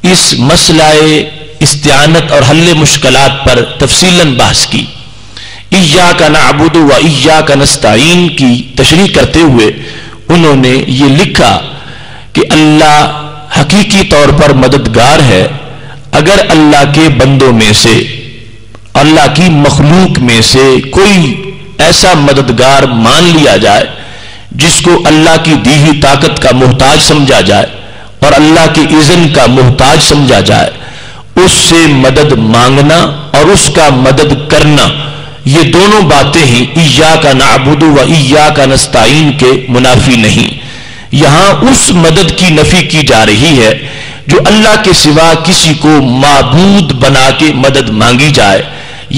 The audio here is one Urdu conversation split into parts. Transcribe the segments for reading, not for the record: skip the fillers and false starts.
اس مسئلہ استعانت اور حل مشکلات پر تفصیلاً بحث کی. ایاک نعبد و ایاک نستعین کی تشریح کرتے ہوئے انہوں نے یہ لکھا کہ اللہ حقیقی طور پر مددگار ہے. اگر اللہ کے بندوں میں سے، اللہ کی مخلوق میں سے کوئی ایسا مددگار مان لیا جائے جس کو اللہ کی دی ہوئی طاقت کا محتاج سمجھا جائے اور اللہ کے اذن کا محتاج سمجھا جائے، اس سے مدد مانگنا اور اس کا مدد کرنا، یہ دونوں باتیں ہی ایاک نعبد و ایاک نستعین کے منافی نہیں. یہاں اس مدد کی نفی کی جا رہی ہے جو اللہ کے سوا کسی کو معبود بنا کے مدد مانگی جائے،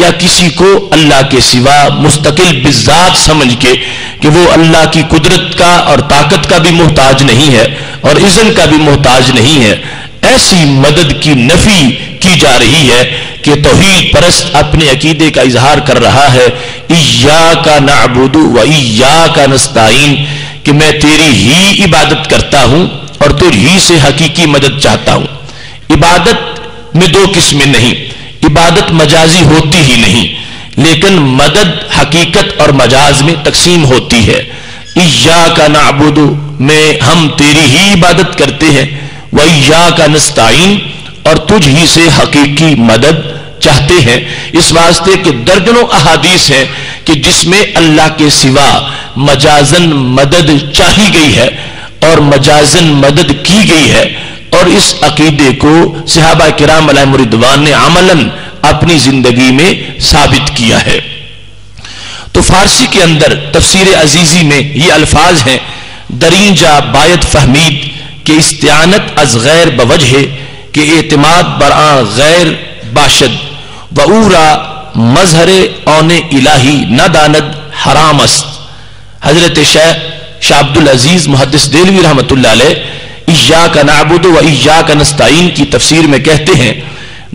یا کسی کو اللہ کے سوا مستقل بذات سمجھ کے کہ وہ اللہ کی قدرت کا اور طاقت کا بھی محتاج نہیں ہے اور اذن کا بھی محتاج نہیں ہے. ایسی مدد کی نفی کی جا رہی ہے کہ توحید پرست اپنے عقیدے کا اظہار کر رہا ہے ایاک نعبد و ایاک نستعین، کہ میں تیری ہی عبادت کرتا ہوں اور تجھ ہی سے حقیقی مدد چاہتا ہوں. عبادت میں دو قسمیں نہیں، عبادت مجازی ہوتی ہی نہیں، لیکن مدد حقیقت اور مجاز میں تقسیم ہوتی ہے. ایاک نعبد میں ہم تیری ہی عبادت کرتے ہیں، وَإِيَّاكَ نَسْتَعِينُ اور تجھ ہی سے حقیقی مدد چاہتے ہیں. اس واسطے کہ درجنوں احادیث ہیں کہ جس میں اللہ کے سوا مجازن مدد چاہی گئی ہے اور مجازن مدد کی گئی ہے، اور اس عقیدے کو صحابہ کرام علیہم رضوان نے عملاً اپنی زندگی میں ثابت کیا ہے. تو فارسی کے اندر تفسیر عزیزی میں یہ الفاظ ہیں: درینجہ باید فہمید کہ استعانت از غیر بوجہ کہ اعتماد برآں غیر باشد، وعورا مظہر اون الہی نہ داند حرام است. حضرت شاہ عبد العزیز محدث دہلوی رحمۃ اللہ علیہ ایاک نعبد و ایاک نستعین کی تفسیر میں کہتے ہیں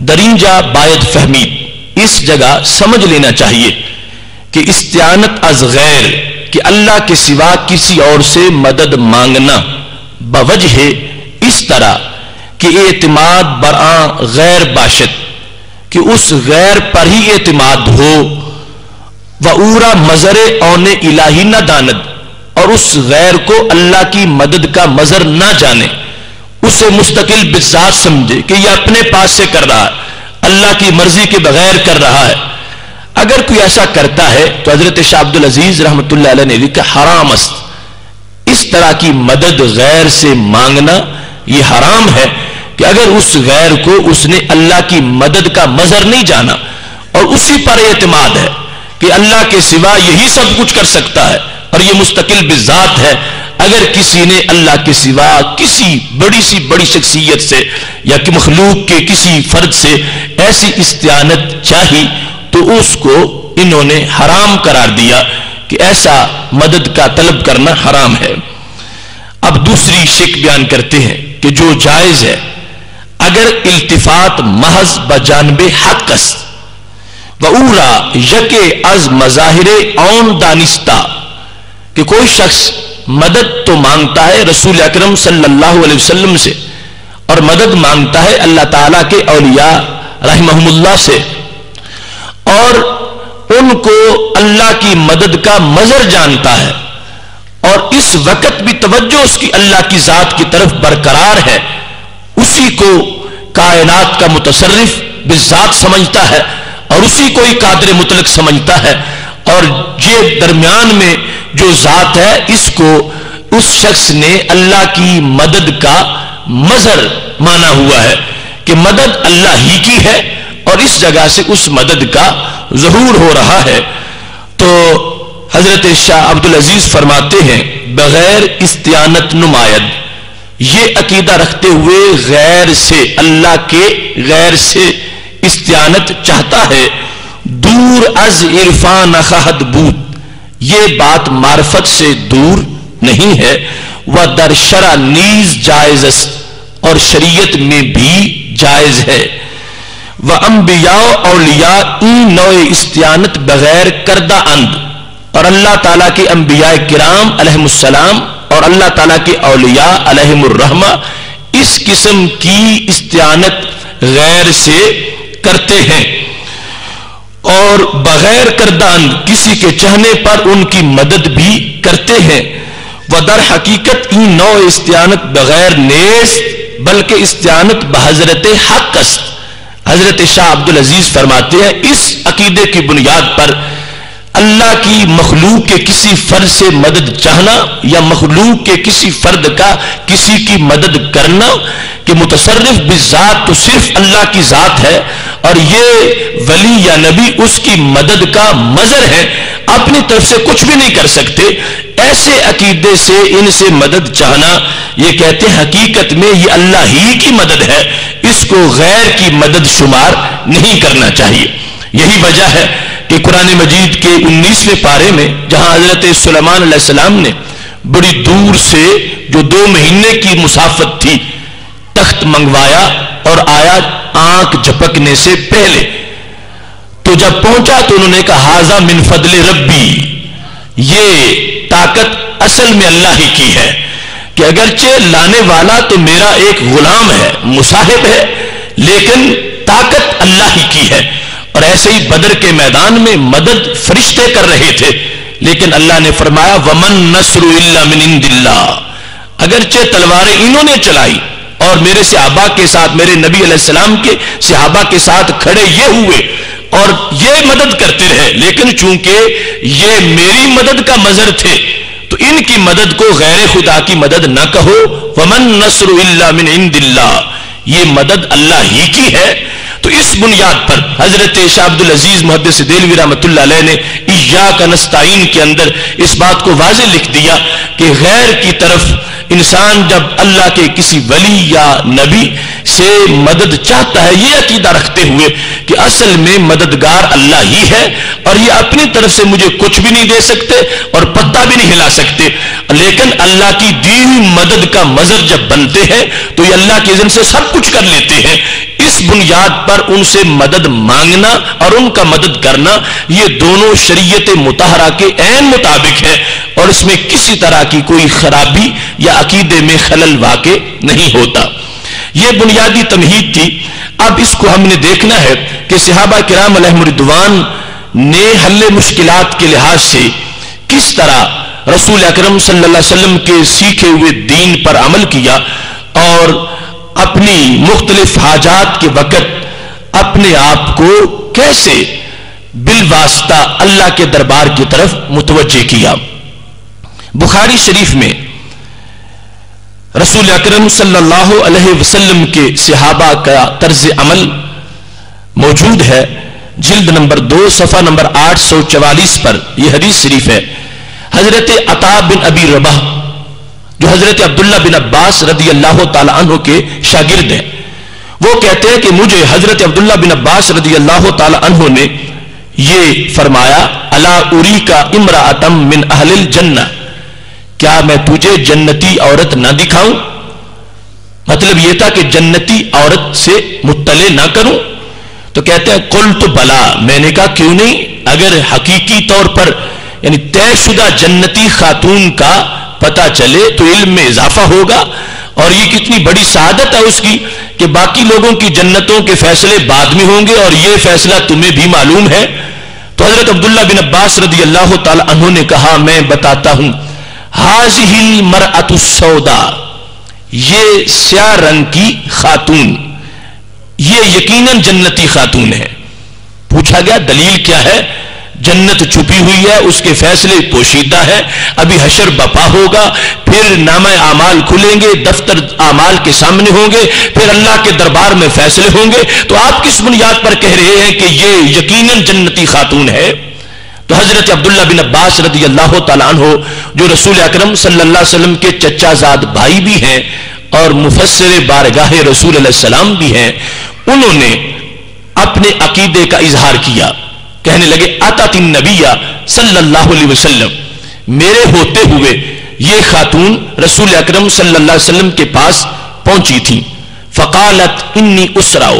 درینجہ باید فہمید، اس جگہ سمجھ لینا چاہیے کہ استعانت از غیر کہ اللہ کے سوا کسی اور سے مدد مانگنا، بوجہ اس طرح کہ اعتماد برآں غیر باشد کہ اس غیر پر ہی اعتماد ہو، وعورا مظہر اون الہی نہ داند اور اس غیر کو اللہ کی مدد کا مظہر نہ جانے، اسے مستقل بذات سمجھے کہ یہ اپنے پاس سے کر رہا ہے، اللہ کی مرضی کے بغیر کر رہا ہے. اگر کوئی ایسا کرتا ہے تو حضرت شاہ عبد العزیز رحمۃ اللہ علیہ نے لکھا حرام است. اس طرح کی مدد غیر سے مانگنا یہ حرام ہے کہ اگر اس غیر کو اس نے اللہ کی مدد کا مظہر نہیں جانا اور اسی پر اعتماد ہے کہ اللہ کے سوا یہی سب کچھ کر سکتا ہے اور یہ مستقل بذات ہے. اگر کسی نے اللہ کے سوا کسی بڑی سی بڑی شخصیت سے یا کہ مخلوق کے کسی فرد سے ایسی استعانت چاہی تو اس کو انہوں نے حرام قرار دیا کہ ایسا مدد کا طلب کرنا حرام ہے. اب دوسری شک بیان کرتے ہیں کہ جو جائز ہے اگر التفات محض بجانب حق است وعورا یک از مظاہر اون دانستہ، کہ کوئی شخص مدد تو مانگتا ہے رسول اکرم صلی اللہ علیہ وسلم سے اور مدد مانگتا ہے اللہ تعالیٰ کے اولیاء رحمہم اللہ سے، اور ان کو اللہ کی مدد کا مظہر جانتا ہے اور اس وقت بھی توجہ اس کی اللہ کی ذات کی طرف برقرار ہے، اسی کو کائنات کا متصرف بالذات سمجھتا ہے اور اسی کو ہی قادر مطلق سمجھتا ہے، اور یہ درمیان میں جو ذات ہے اس کو اس شخص نے اللہ کی مدد کا مظہر مانا ہوا ہے کہ مدد اللہ ہی کی ہے اور اس جگہ سے اس مدد کا ظہور ہو رہا ہے. تو حضرت شاہ عبد العزیز فرماتے ہیں بغیر استعانت نماید، یہ عقیدہ رکھتے ہوئے غیر سے، اللہ کے غیر سے استعانت چاہتا ہے، دور از عرفان خہد بود، یہ بات معرفت سے دور نہیں ہے. وہ در شرع نیز جائز است اور شریعت میں بھی جائز ہے. وہ انبیاء اولیاء این نوع استعانت بغیر کردہ اند، اور اللہ تعالیٰ کے انبیاء کرام علیہم السلام اور اللہ تعالیٰ کے اولیاء علیہم الرحمہ اس قسم کی استعانت غیر سے کرتے ہیں اور بغیر کردان کسی کے چاہنے پر ان کی مدد بھی کرتے ہیں. ودر حقیقت این نوع استعانت بغیر نیست بلکہ استعانت بحضرت حق است. حضرت شاہ عبدالعزیز فرماتے ہیں اس عقیدے کی بنیاد پر اللہ کی مخلوق کے کسی فرد سے مدد چاہنا یا مخلوق کے کسی فرد کا کسی کی مدد کرنا کہ متصرف بالذات تو صرف اللہ کی ذات ہے اور یہ ولی یا نبی اس کی مدد کا مظہر ہے، اپنی طرف سے کچھ بھی نہیں کر سکتے. ایسے عقیدے سے ان سے مدد چاہنا، یہ کہتے ہیں حقیقت میں یہ اللہ ہی کی مدد ہے، اس کو غیر کی مدد شمار نہیں کرنا چاہیے. یہی وجہ ہے کہ قرآن مجید کے 19ویں پارے میں جہاں حضرت سلیمان علیہ السلام نے بڑی دور سے جو 2 مہینے کی مسافت تھی تخت منگوایا اور آیا آنکھ جھپکنے سے پہلے، تو جب پہنچا تو انہوں نے کہا ھذا من فضل ربی، یہ طاقت اصل میں اللہ ہی کی ہے کہ اگرچہ لانے والا تو میرا ایک غلام ہے، مصاحب ہے، لیکن طاقت اللہ ہی کی ہے. اور ایسے ہی بدر کے میدان میں مدد فرشتے کر رہے تھے، لیکن اللہ نے فرمایا ومن نصر الا من عند اللہ، اگرچہ تلواریں انہوں نے چلائی اور میرے صحابہ کے ساتھ، میرے نبی علیہ السلام کے صحابہ کے ساتھ کھڑے یہ ہوئے اور یہ مدد کرتے رہے، لیکن چونکہ یہ میری مدد کا مظہر تھے تو ان کی مدد کو غیر خدا کی مدد نہ کہو. ومن نصر الا من عند اللہ، یہ مدد اللہ ہی کی ہے. تو اس بنیاد پر حضرت شاہ عبدالعزیز محدث دہلوی رحمۃ اللہ علیہ نے ایاک نستعین کے اندر اس بات کو واضح لکھ دیا کہ غیر کی طرف انسان جب اللہ کے کسی ولی یا نبی سے مدد چاہتا ہے یہ عقیدہ رکھتے ہوئے کہ اصل میں مددگار اللہ ہی ہے اور یہ اپنی طرف سے مجھے کچھ بھی نہیں دے سکتے اور پتہ بھی نہیں ہلا سکتے، لیکن اللہ کی دی ہوئی مدد کا مظہر جب بنتے ہیں تو یہ اللہ کے اذن سے سب کچھ کر لیتے ہیں. اس بنیاد پر ان سے مدد مانگنا اور ان کا مدد کرنا یہ دونوں شریعت مطہرہ کے عین مطابق ہے اور اس میں کسی طرح کی کوئی خرابی یا عقیدے میں خلل واقع نہیں ہوتا. یہ بنیادی تمہید تھی. اب اس کو ہم نے دیکھنا ہے کہ صحابہ کرام علیہم رضوان نے حل مشکلات کے لحاظ سے کس طرح رسول اکرم صلی اللہ علیہ وسلم کے سیکھے ہوئے دین پر عمل کیا اور اپنی مختلف حاجات کے وقت اپنے آپ کو کیسے بالواسطہ اللہ کے دربار کی طرف متوجہ کیا. بخاری شریف میں رسول اکرم صلی اللہ علیہ وسلم کے صحابہ کا طرز عمل موجود ہے. جلد نمبر 2 صفحہ نمبر 844 پر یہ حدیث شریف ہے. حضرت عطا بن ابی رباح جو حضرت عبداللہ بن عباس رضی اللہ تعالی عنہ کے شاگرد ہیں، وہ کہتے ہیں کہ مجھے حضرت عبداللہ بن عباس رضی اللہ تعالی عنہ نے یہ فرمایا الا اریکا امرأۃ من اہل الجنہ، کیا میں تجھے جنتی عورت نہ دکھاؤں؟ مطلب یہ تھا کہ جنتی عورت سے مطلع نہ کروں؟ تو کہتے ہیں قلت بلا، میں نے کہا کیوں نہیں، اگر حقیقی طور پر یعنی طے شدہ جنتی خاتون کا پتہ چلے تو علم میں اضافہ ہوگا اور یہ کتنی بڑی سعادت ہے اس کی کہ باقی لوگوں کی جنتوں کے فیصلے بعد میں ہوں گے اور یہ فیصلہ تمہیں بھی معلوم ہے. تو حضرت عبداللہ بن عباس رضی اللہ تعالی عنہ نے کہا میں بتاتا ہوں، ھذہ المرأۃ السوداء، یہ سیاہ رنگ کی خاتون یہ یقیناً جنتی خاتون ہے. پوچھا گیا دلیل کیا ہے؟ جنت چھپی ہوئی ہے، اس کے فیصلے پوشیدہ ہے، ابھی حشر بپا ہوگا، پھر نامہ اعمال کھلیں گے، دفتر اعمال کے سامنے ہوں گے، پھر اللہ کے دربار میں فیصلے ہوں گے. تو آپ کس بنیاد پر کہہ رہے ہیں کہ یہ یقیناً جنتی خاتون ہے؟ تو حضرت عبداللہ بن عباس رضی اللہ تعالیٰ عنہ جو رسول اکرم صلی اللہ علیہ وسلم کے چچا زاد بھائی بھی ہیں اور مفسر بارگاہ رسول علیہ السلام بھی ہیں، انہوں نے اپنے عقیدے کا اظہار کیا. کہنے لگے اتت النبی صلی اللہ علیہ وسلم، میرے ہوتے ہوئے یہ خاتون رسول اکرم صلی اللہ علیہ وسلم کے پاس پہنچی تھی. فقالت انی اسرع،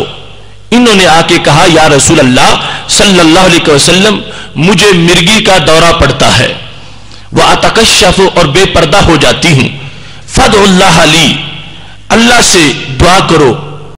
انہوں نے آ کے کہا یا رسول اللہ صلی اللہ علیہ وسلم مجھے مرگی کا دورہ پڑتا ہے، واتکشف اور بے پردہ ہو جاتی ہوں، فادع اللہ لی، اللہ سے دعا کرو